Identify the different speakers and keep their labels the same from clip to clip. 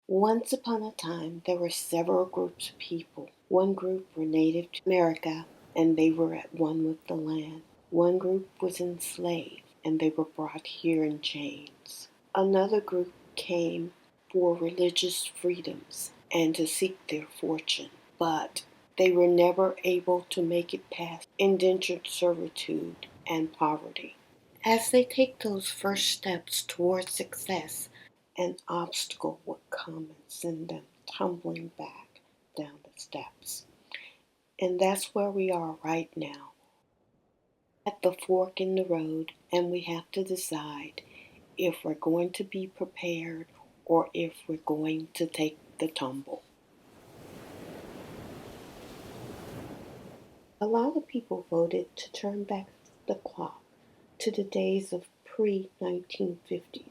Speaker 1: Once upon a time, there were several groups of people. One group were native to America, and they were at one with the land. One group was enslaved, and they were brought here in chains. Another group came for religious freedoms and to seek their fortune, but they were never able to make it past indentured servitude and poverty. As they take those first steps towards success, an obstacle would come and send them tumbling back down the steps. And that's where we are right now, at the fork in the road, and we have to decide if we're going to be prepared or if we're going to take the tumble. A lot of people voted to turn back the clock to the days of pre-1950s,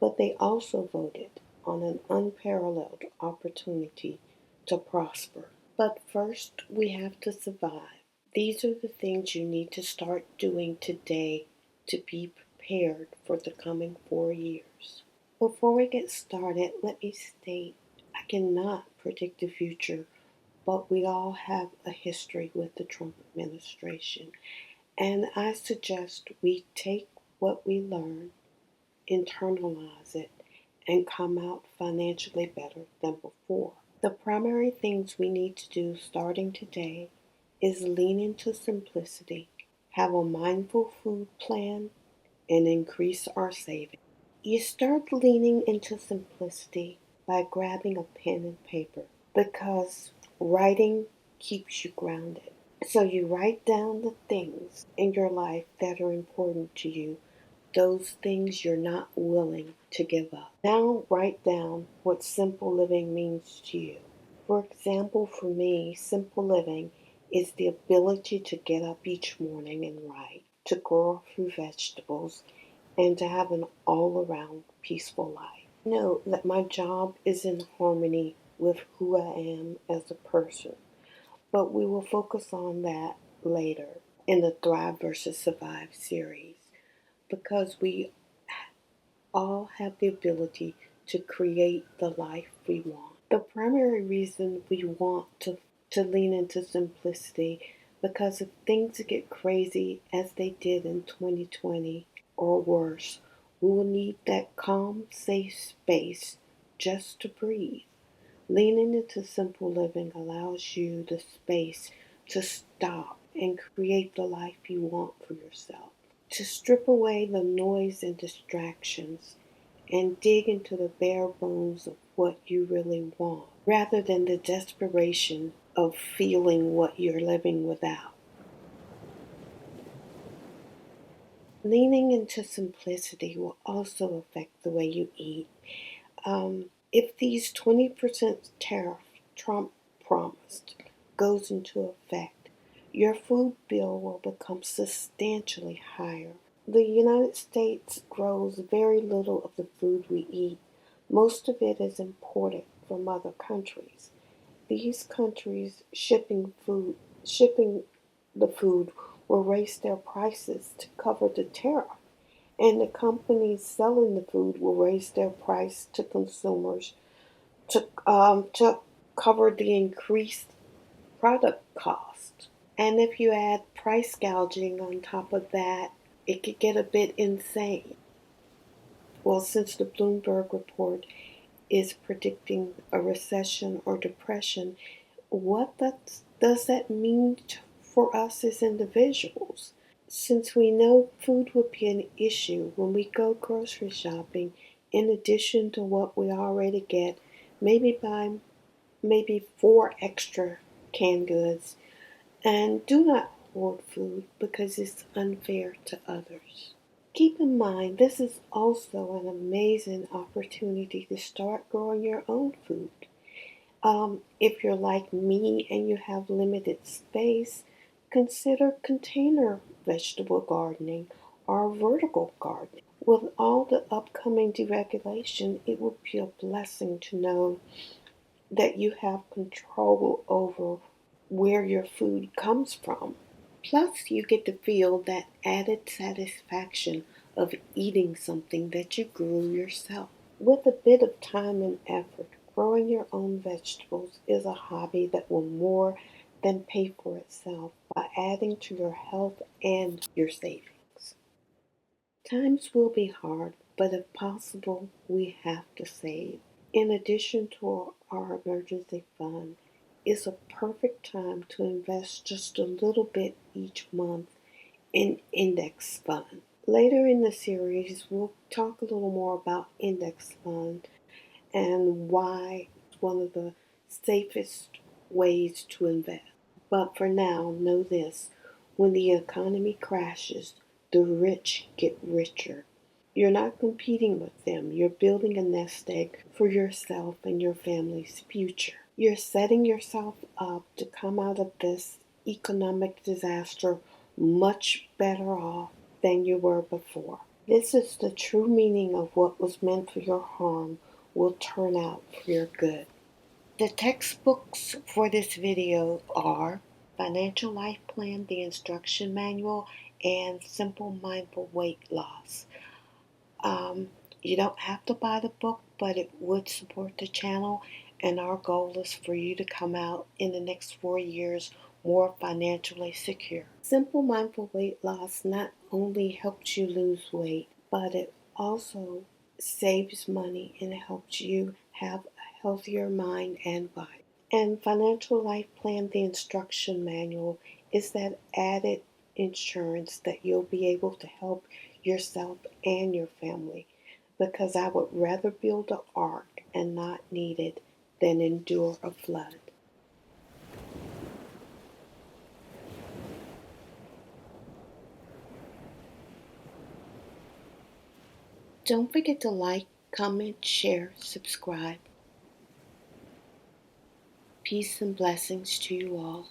Speaker 1: but they also voted on an unparalleled opportunity to prosper. But first, we have to survive. These are the things you need to start doing today to be prepared for the coming 4 years. Before we get started, let me state I cannot predict the future, but we all have a history with the Trump administration. And I suggest we take what we learn, internalize it, and come out financially better than before. The primary things we need to do starting today is lean into simplicity, have a mindful food plan, and increase our savings. You start leaning into simplicity by grabbing a pen and paper because writing keeps you grounded. So you write down the things in your life that are important to you, those things you're not willing to give up. Now write down what simple living means to you. For example, for me, simple living is the ability to get up each morning and write, to grow fruit vegetables, and to have an all around peaceful life. Know that my job is in harmony with who I am as a person, but we will focus on that later in the Thrive versus Survive series because we all have the ability to create the life we want. The primary reason we want to lean into simplicity because if things get crazy as they did in 2020 or worse, we will need that calm, safe space just to breathe. Leaning into simple living allows you the space to stop and create the life you want for yourself, to strip away the noise and distractions and dig into the bare bones of what you really want, rather than the desperation of feeling what you're living without. Leaning into simplicity will also affect the way you eat. If these 20% tariff Trump promised goes into effect, your food bill will become substantially higher. The United States grows very little of the food we eat. Most of it is imported from other countries. These countries shipping the food will raise their prices to cover the tariff, and the companies selling the food will raise their price to consumers to cover the increased product cost. And if you add price gouging on top of that, it could get a bit insane. Well, since the Bloomberg report is predicting a recession or depression, does that mean for us as individuals? Since we know food would be an issue when we go grocery shopping, in addition to what we already get, maybe buy maybe 4 extra canned goods, and do not hoard food because it's unfair to others. Keep in mind, this is also an amazing opportunity to start growing your own food. If you're like me and you have limited space, consider container vegetable gardening or vertical gardening. With all the upcoming deregulation, it will be a blessing to know that you have control over where your food comes from. Plus, you get to feel that added satisfaction of eating something that you grew yourself. With a bit of time and effort, Growing your own vegetables is a hobby that will more than pay for itself by adding to your health and your savings. Times will be hard, but if possible, we have to save. In addition to our emergency fund, it's a perfect time to invest just a little bit each month in index fund. Later in the series, we'll talk a little more about index fund and why it's one of the safest ways to invest. But for now, know this: when the economy crashes, the rich get richer. You're not competing with them, you're building a nest egg for yourself and your family's future. You're setting yourself up to come out of this economic disaster much better off than you were before. This is the true meaning of what was meant for your harm will turn out for your good. The textbooks for this video are Financial Life Plan, the Instruction Manual, and Simple Mindful Weight Loss. Um, you don't have to buy the book, but it would support the channel, and our goal is for you to come out in the next 4 years more financially secure. Simple Mindful Weight Loss not only helps you lose weight, but it also saves money and helps you have a healthier mind and body. And Financial Life Plan, the Instruction Manual, is that added insurance that you'll be able to help yourself and your family, because I would rather build an ark and not need it than endure a flood. Don't forget to like, comment, share, subscribe. Peace and blessings to you all.